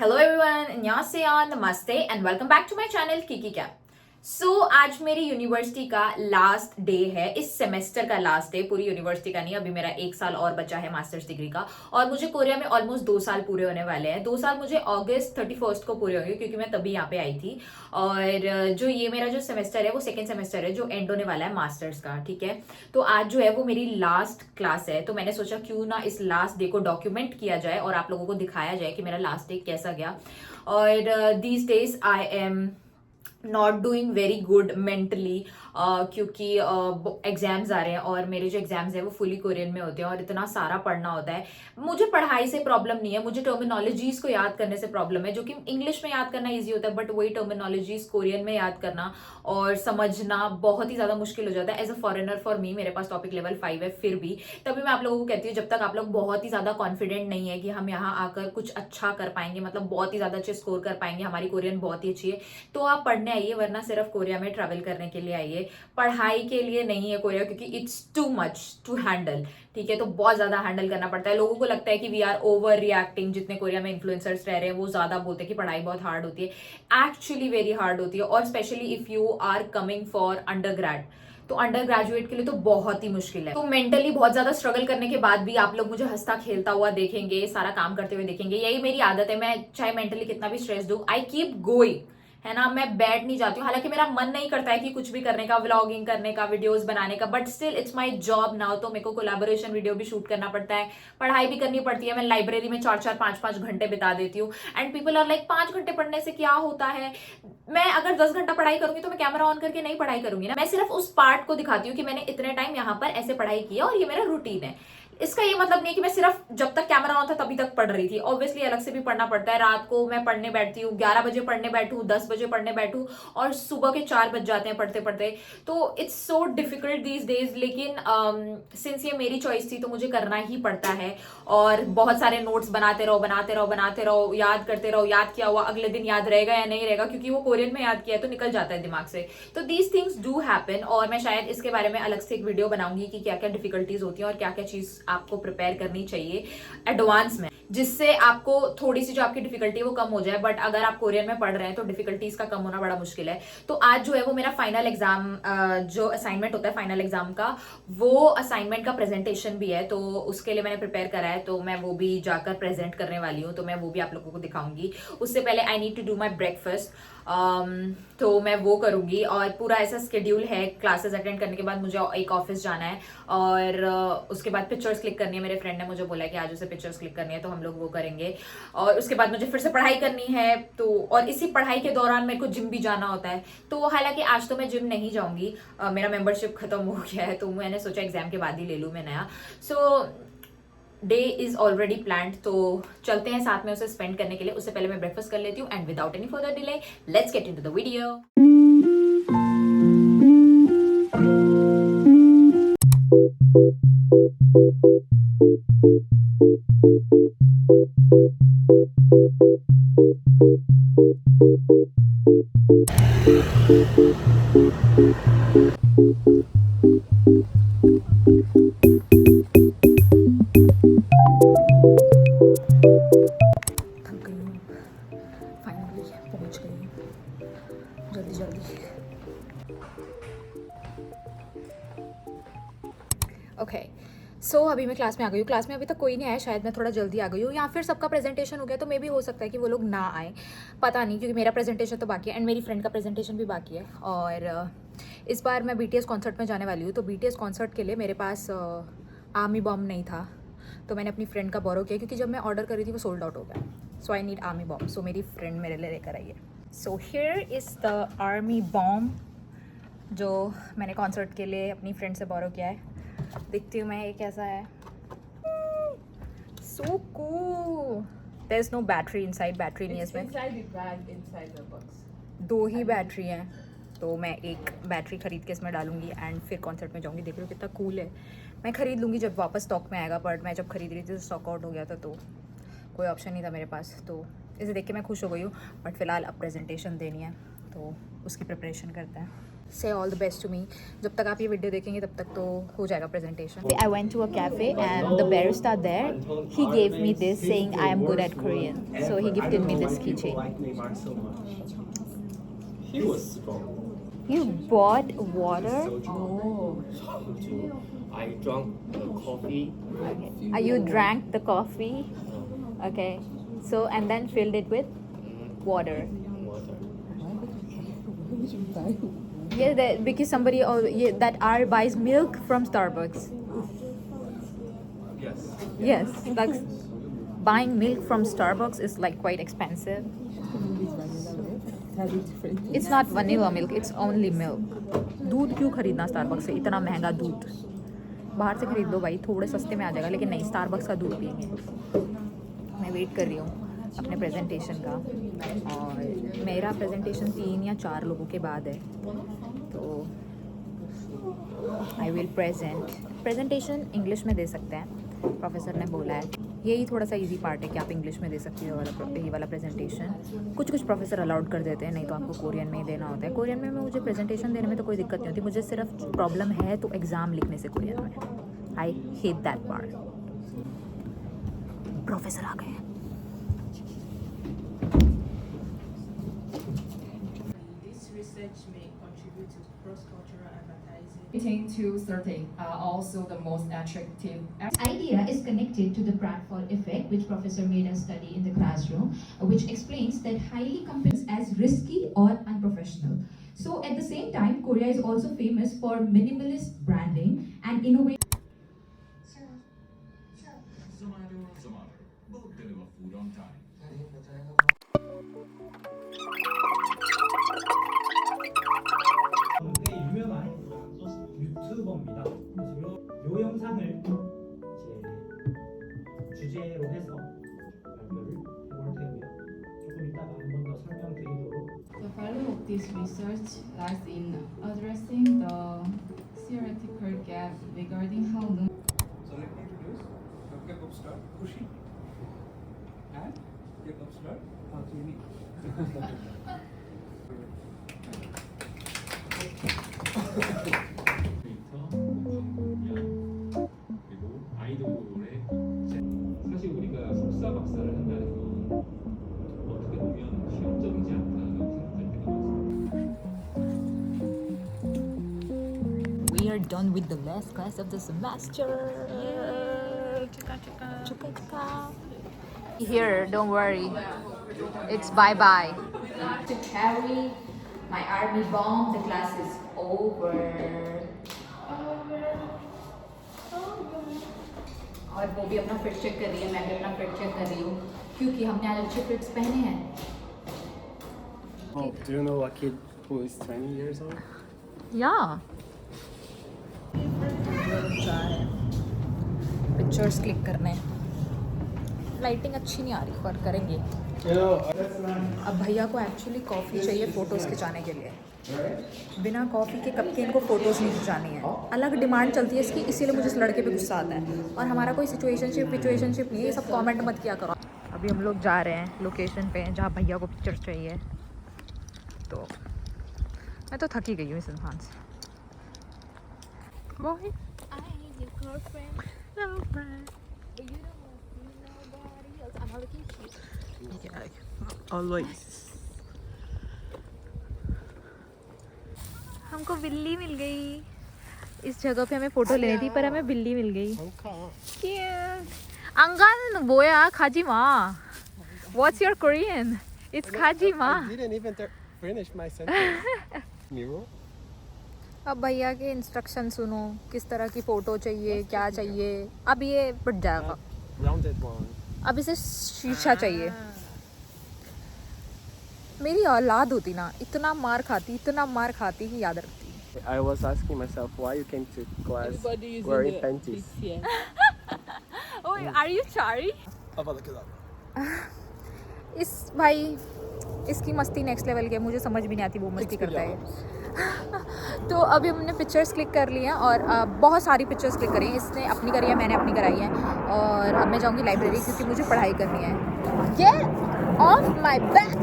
Hello everyone, अन्यसेओ, नमस्ते and welcome back to my channel किकी कैप। आज मेरी यूनिवर्सिटी का लास्ट डे है, इस सेमेस्टर का लास्ट डे, पूरी यूनिवर्सिटी का नहीं। अभी मेरा 1 साल और बचा है मास्टर्स डिग्री का और मुझे कोरिया में ऑलमोस्ट 2 साल पूरे होने वाले हैं। 2 साल मुझे अगस्त 31 को पूरे होंगे क्योंकि मैं तभी यहाँ पे आई थी। और जो ये मेरा जो सेमेस्टर है वो सेकेंड सेमेस्टर है जो एंड होने वाला है मास्टर्स का, ठीक है। तो आज जो है वो मेरी लास्ट क्लास है, तो मैंने सोचा क्यों ना इस लास्ट डे को डॉक्यूमेंट किया जाए और आप लोगों को दिखाया जाए कि मेरा लास्ट डे कैसा गया। और these days I am not doing very good mentally, क्योंकि एग्जाम्स आ रहे हैं और मेरे जो एग्जाम्स हैं वो फुली कोरियन में होते हैं और इतना सारा पढ़ना होता है। मुझे पढ़ाई से प्रॉब्लम नहीं है, मुझे टर्मिनोलॉजीज को याद करने से प्रॉब्लम है, जो कि इंग्लिश में याद करना ईजी होता है, बट वही टर्मिनोलॉजीज कोरियन में याद करना और समझना बहुत ही ज्यादा मुश्किल हो जाता है। As a foreigner for me, मेरे पास टॉपिक लेवल 5 है, फिर भी तभी मैं आप लोगों को कहती हूँ जब तक आप लोग बहुत ही ज्यादा कॉन्फिडेंट नहीं है कि हम यहाँ आकर कुछ अच्छा कर पाएंगे, मतलब बहुत ही ज्यादा अच्छे स्कोर कर पाएंगे, हमारी कोरियन बहुत ही अच्छी है, तो आप पढ़ने आइए, वरना सिर्फ कोरिया में ट्रैवल करने के लिए आइए, पढ़ाई के लिए नहीं है कोरिया, क्योंकि it's too much to handle, ठीक है। तो बहुत ज्यादा हैंडल करना पड़ता है। लोगों को लगता है कि वी आर ओवर रिएक्टिंग, जितने कोरिया में इन्फ्लुएंसर्स रह रहे हैं वो ज्यादा बोलते हैं कि पढ़ाई बहुत हार्ड होती है। एक्चुअली वेरी हार्ड होती है, और specially if you are coming for undergrad, तो अंडर ग्रेजुएट के लिए तो बहुत ही मुश्किल है। तो मेंटली बहुत ज्यादा स्ट्रगल करने के बाद भी आप लोग मुझे हंसता खेलता हुआ देखेंगे, सारा काम करते हुए देखेंगे, यही मेरी आदत है। मैं चाहे मेंटली कितना भी स्ट्रेस दूं, आई कीप गोइंग, है ना। मैं बैठ नहीं जाती हूँ, हालांकि मेरा मन नहीं करता है कि कुछ भी करने का, व्लॉगिंग करने का, वीडियोस बनाने का, but still it's my job now, तो मेरे को कोलैबोरेशन वीडियो भी शूट करना पड़ता है, पढ़ाई भी करनी पड़ती है। मैं लाइब्रेरी में 4-4, 5-5 घंटे बिता देती हूँ एंड पीपल आर लाइक 5 घंटे पढ़ने से क्या होता है। मैं अगर 10 घंटा पढ़ाई करूंगी तो मैं कैमरा ऑन करके नहीं पढ़ाई करूंगी ना, मैं सिर्फ उस पार्ट को दिखाती हूँ कि मैंने इतने टाइम यहाँ पर ऐसे पढ़ाई की है और ये मेरा रूटीन है। इसका ये मतलब नहीं कि मैं सिर्फ जब तक कैमरा ऑन था तभी तक पढ़ रही थी, ऑब्वियसली अलग से भी पढ़ना पड़ता है। रात को मैं पढ़ने बैठती हूँ, 11 बजे पढ़ने बैठूँ, 10 बजे पढ़ने बैठूँ और सुबह के 4 बज जाते हैं पढ़ते पढ़ते। तो it's so difficult these days, लेकिन सिंस ये मेरी चॉइस थी तो मुझे करना ही पड़ता है। और बहुत सारे नोट्स बनाते रहो बनाते रहो बनाते रहो, याद करते रहो, याद किया हुआ अगले दिन याद रहेगा या नहीं रहेगा, क्योंकि वो कोरियन में याद किया है तो निकल जाता है दिमाग से। तो दीज थिंग्स डू हैपन, और मैं शायद इसके बारे में अलग से एक वीडियो बनाऊंगी कि क्या क्या डिफिकल्टीज होती हैं और क्या क्या चीज आपको प्रिपेयर करनी चाहिए एडवांस में, जिससे आपको थोड़ी सी जो आपकी डिफिकल्टी है वो कम हो जाए। बट अगर आप कोरियन में पढ़ रहे हैं तो डिफिकल्टीज का कम होना बड़ा मुश्किल है। तो आज जो है वो मेरा फाइनल एग्जाम, जो असाइनमेंट होता है फाइनल एग्जाम का, वो असाइनमेंट का प्रेजेंटेशन भी है, तो उसके लिए मैंने प्रिपेयर करा है, तो मैं वो भी जाकर प्रेजेंट करने वाली हूँ, तो मैं वो भी आप लोगों को दिखाऊंगी। उससे पहले I need to do my breakfast, तो मैं वो करूंगी। और पूरा ऐसा स्केड्यूल है, क्लासेस अटेंड करने के बाद मुझे एक ऑफिस जाना है और उसके बाद पिक्चर्स क्लिक करनी है। मेरे फ्रेंड ने मुझे बोला है कि आज उसे पिक्चर्स क्लिक करनी है, तो हम लोग वो करेंगे। और उसके बाद मुझे फिर से पढ़ाई करनी है, तो और इसी पढ़ाई के दौरान मेरे को जिम भी जाना होता है। तो हालांकि आज तो मैं जिम नहीं जाऊंगी, मेरा मेंबरशिप खत्म हो गया है, तो मैंने सोचा एग्जाम के बाद ही ले लूँ मैं नया। सो डे इज ऑलरेडी प्लान्ड, तो चलते हैं साथ में उसे स्पेंड करने के लिए। उससे पहले मैं ब्रेकफास्ट कर लेती हूँ and without any further delay let's get into the video. थक गई हूँ, फाइनली पहुँच गई हूँ, जल्दी जल्दी। ओके, सो अभी मैं क्लास में आ गई हूँ। क्लास में अभी तक कोई नहीं आया, शायद मैं थोड़ा जल्दी आ गई हूँ, या फिर सबका प्रेजेंटेशन हो गया, तो मे भी हो सकता है कि वो लोग ना आए, पता नहीं, क्योंकि मेरा प्रेजेंटेशन तो बाकी है एंड मेरी फ्रेंड का प्रेजेंटेशन भी बाकी है। और इस बार मैं BTS कॉन्सर्ट में जाने वाली हूँ, तो BTS कॉन्सर्ट के लिए मेरे पास आर्मी बॉम्ब नहीं था, तो मैंने अपनी फ्रेंड का बोरो किया, क्योंकि जब मैं ऑर्डर करी थी वो सोल्ड आउट हो गया। सो आई नीड आर्मी बॉम्ब, सो मेरी फ्रेंड मेरे लिए लेकर आई है। So here is the army bomb, जो मैंने कॉन्सर्ट के लिए अपनी फ्रेंड से बोरो किया है। दिखती हूँ मैं, ये कैसा है, so cool. There is no battery inside, battery नहीं है इसमें, दो ही बैटरी हैं, तो मैं एक बैटरी खरीद के इसमें डालूंगी एंड फिर कॉन्सर्ट में जाऊंगी। देख लो कितना कूल है। मैं खरीद लूँगी जब वापस स्टॉक में आएगा, बट मैं जब खरीद रही थी तो स्टॉक आउट हो गया था, तो कोई ऑप्शन नहीं था मेरे पास। तो इसे देख के मैं खुश हो गई हूँ, बट फिलहाल अब प्रेजेंटेशन देनी है, तो उसकी प्रिपरेशन करते हैं। say all the best to me. जब तक आप ये वीडियो देखेंगे तब तक तो हो जाएगा presentation. I went to a cafe and the barista there, he gave me this saying I am good at Korean. So he gifted me this keychain. He was strong. You bought water? I drank the coffee. Okay. You drank the coffee? Okay. So and then filled it with water. Water. Yeah, because somebody that R buys milk from Starbucks. Yes. Yes, like buying milk from Starbucks is like quite expensive. It's not vanilla milk, it's only milk. दूध क्यों खरीदना Starbucks से, इतना महंगा दूध? बाहर से खरीद लो भाई, थोड़े सस्ते में आ जाएगा, लेकिन नहीं, Starbucks का दूध पियेंगे. मैं वेट कर रही हूँ अपने प्रेजेंटेशन का, और मेरा प्रेजेंटेशन 3 या 4 लोगों के बाद है, तो आई विल प्रेजेंटेशन इंग्लिश में दे सकते हैं, प्रोफेसर ने बोला है. यही थोड़ा सा इजी पार्ट है कि आप इंग्लिश में दे सकते हो ये वाला प्रेजेंटेशन. कुछ प्रोफेसर अलाउड कर देते हैं, नहीं तो आपको कोरियन में ही देना होता है. कोरियन में मुझे प्रेजेंटेशन देने में तो कोई दिक्कत नहीं होती, मुझे सिर्फ प्रॉब्लम है तो एग्ज़ाम लिखने से कोरियन में. I hate that part. Professor आ गए हैं. Research may contribute to cross-cultural advertising. To certain are also the most attractive. Idea is connected to the Pratfall effect, which professor made us study in the classroom, which explains that highly competent as risky or unprofessional. So at the same time, Korea is also famous for minimalist branding and innovation. Zomato. Both deliver food on time. 꽤 유명한 유튜버입니다. 요 영상을 이제 주제로 해서 발표를 해볼 테고요. 조금 이따가 한 번 더 설명드리도록. The value of this research lies in addressing the theoretical gap regarding how So let me introduce K-pop star Kushi and K-pop star Jimmy. 그리고 아이돌의 사실 우리가 석사 박사를 한다는 건 어떻게 보면 실용적이지 않다라고 생각할 때가 많습니다. We are done with the last class of the semester. Here, don't worry. It's bye-bye. To carry my army bomb, the class is over. और वो भी अपना fit check कर रही है, मैं भी अपना फिट चेक कर रही हूँ, क्योंकि हमने आज अच्छे फिट्स पहने हैं. Oh, do you know a kid who is 20 years old? Yeah. Pictures click करने. लाइटिंग अच्छी नहीं आ रही पर करेंगे. अब भैया को एक्चुअली कॉफ़ी चाहिए फ़ोटोज़ खिंचाने के लिए. बिना कॉफ़ी के कप के इनको फ़ोटोज़ नहीं खिंचानी है. अलग डिमांड चलती है इसकी, इसीलिए मुझे इस लड़के पे गुस्सा आता है. और हमारा कोई सिचुएशनशिप नहीं है, ये सब कमेंट मत किया करो. अभी हम लोग जा रहे हैं लोकेशन पे जहाँ भैया को पिक्चर्स चाहिए. तो मैं तो थकी गई हूँ इस इंसान से. Boy. Always. हमको बिल्ली मिल गई. इस जगह पे हमें फोटो लेनी थी पर हमें बिल्ली मिल गई. अंगन बोया खाजिमा. What's your Korean? It's खाजिमा. I didn't even finish my sentence. Miro? अब भैया के इंस्ट्रक्शन सुनो, किस तरह की फ़ोटो चाहिए, क्या चाहिए. अब ये बढ़ जाएगा. Rounded one. अब इसे शीशा चाहिए. मेरी औलाद होती ना, इतना मार खाती कि याद रखती. I was asking myself why you came to class wearing panties. Oh, are you sorry? इसकी मस्ती नेक्स्ट लेवल की है, मुझे समझ भी नहीं आती वो मस्ती करता है. तो अभी हमने पिक्चर्स क्लिक कर ली हैं और बहुत सारी पिक्चर्स क्लिक करी हैं. इसने अपनी करी है, मैंने अपनी कराई है. और अब मैं जाऊंगी लाइब्रेरी क्योंकि मुझे पढ़ाई करनी है. Get off my back!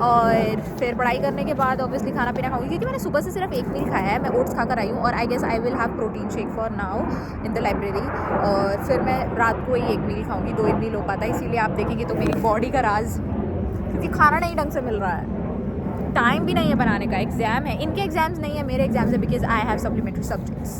और फिर पढ़ाई करने के बाद ऑब्वियसली खाना पीना खाऊंगी, क्योंकि मैंने सुबह से सिर्फ एक मील खाया है, मैं ओट्स खाकर आई हूँ। और I guess I will have protein shake for now in the library. और फिर मैं रात को ही एक मील खाऊंगी, 2 मील हो पाता है, इसीलिए आप देखेंगे तो मेरी बॉडी का राज, क्योंकि खाना नहीं ढंग से मिल रहा है, टाइम भी नहीं है बनाने का। एग्ज़ाम है, इनके एग्जाम्स नहीं है, मेरे एग्जाम्स है, because I have supplementary subjects.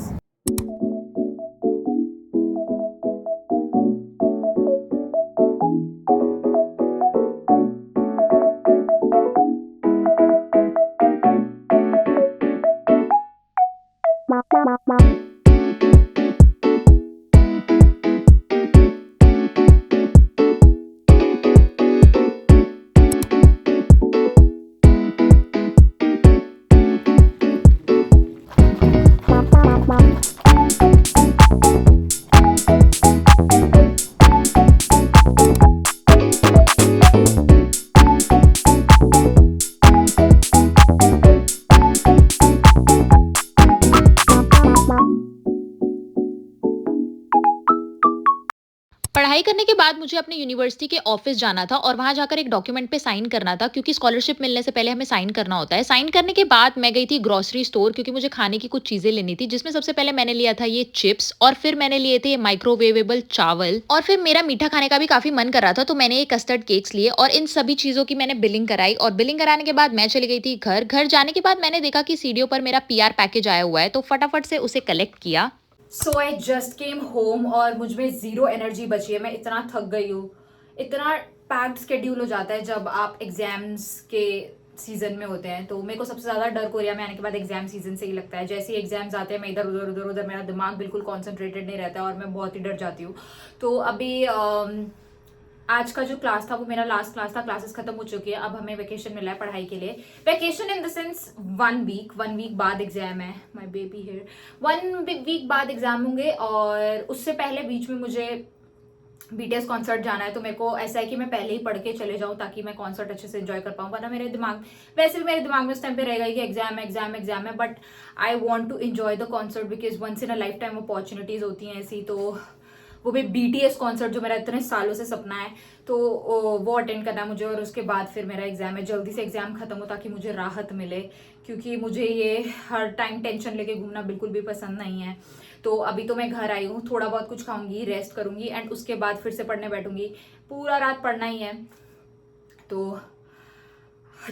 पढ़ाई करने के बाद मुझे अपने यूनिवर्सिटी के ऑफिस जाना था और वहाँ जाकर एक डॉक्यूमेंट पे साइन करना था, क्योंकि स्कॉलरशिप मिलने से पहले हमें साइन करना होता है। साइन करने के बाद मैं गई थी ग्रोसरी स्टोर, क्योंकि मुझे खाने की कुछ चीज़ें लेनी थी, जिसमें सबसे पहले मैंने लिया था ये चिप्स, और फिर मैंने लिए थे माइक्रोवेवेबल चावल, और फिर मेरा मीठा खाने का भी काफ़ी मन कर रहा था, तो मैंने ये कस्टर्ड केक्स लिए, और इन सभी चीज़ों की मैंने बिलिंग कराई। और बिलिंग कराने के बाद मैं चली गई थी घर जाने के बाद मैंने देखा कि सीडीओ पर मेरा PR पैकेज आया हुआ है, तो फटाफट से उसे कलेक्ट किया। सो आई जस्ट केम होम और मुझ में 0 एनर्जी बची है, मैं इतना थक गई हूँ। इतना पैक्ड स्केड्यूल हो जाता है जब आप एग्जाम्स के सीजन में होते हैं। तो मेरे को सबसे ज़्यादा डर कोरिया में आने के बाद एग्जाम सीजन से ही लगता है। जैसे ही एग्जाम्स आते हैं मैं इधर उधर मेरा दिमाग बिल्कुल कॉन्सेंट्रेटेड नहीं रहता है और मैं बहुत ही डर जाती हूँ। तो अभी आज का जो क्लास था वो मेरा लास्ट क्लास था, क्लासेस खत्म हो चुकी है। अब हमें वेकेशन मिला है पढ़ाई के लिए। Vacation in the sense 1 week बाद एग्जाम है। My baby here. 1 वीक बाद एग्जाम होंगे और उससे पहले बीच में मुझे BTS कॉन्सर्ट जाना है। तो मेरे को ऐसा है कि मैं पहले ही पढ़ के चले जाऊँ ताकि मैं कॉन्सर्ट अच्छे से एंजॉय कर पाऊँ, वरना मेरे दिमाग वैसे भी मेरे दिमाग में उस टाइम पे रहेगा कि एग्जाम है। But I want to enjoy the concert because once in a lifetime opportunities होती हैं ऐसी। तो वो भी BTS कॉन्सर्ट जो मेरा इतने सालों से सपना है, तो वो अटेंड करना है मुझे। और उसके बाद फिर मेरा एग्जाम है, जल्दी से एग्जाम खत्म हो ताकि मुझे राहत मिले, क्योंकि मुझे ये हर टाइम टेंशन लेके घूमना बिल्कुल भी पसंद नहीं है। तो अभी तो मैं घर आई हूँ, थोड़ा बहुत कुछ खाऊंगी, रेस्ट करूंगी एंड उसके बाद फिर से पढ़ने बैठूंगी। पूरा रात पढ़ना ही है। तो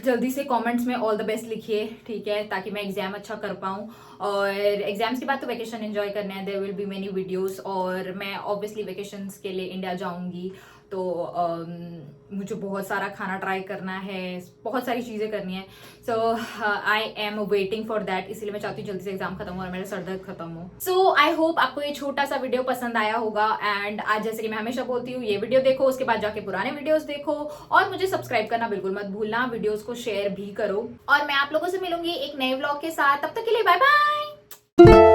जल्दी से कमेंट्स में ऑल द बेस्ट लिखिए, ठीक है, ताकि मैं एग्जाम अच्छा कर पाऊँ। और एग्जाम्स के बाद तो वेकेशन एंजॉय करने हैं, there will be many videos. और मैं ऑब्वियसली वेकेशंस के लिए इंडिया जाऊंगी, तो मुझे बहुत सारा खाना ट्राई करना है, बहुत सारी चीज़ें करनी है। So I am waiting for that, इसलिए मैं चाहती हूँ जल्दी से एग्जाम खत्म हो और मेरा सर दर्द खत्म हो। सो आई होप आपको ये छोटा सा वीडियो पसंद आया होगा। एंड आज जैसे कि मैं हमेशा बोलती हूँ, ये वीडियो देखो, उसके बाद जाके पुराने वीडियोस देखो और मुझे सब्सक्राइब करना बिल्कुल मत भूलना, वीडियोस को शेयर भी करो। और मैं आप लोगों से मिलूंगी एक नए व्लॉग के साथ, तब तक के लिए बाय बाय।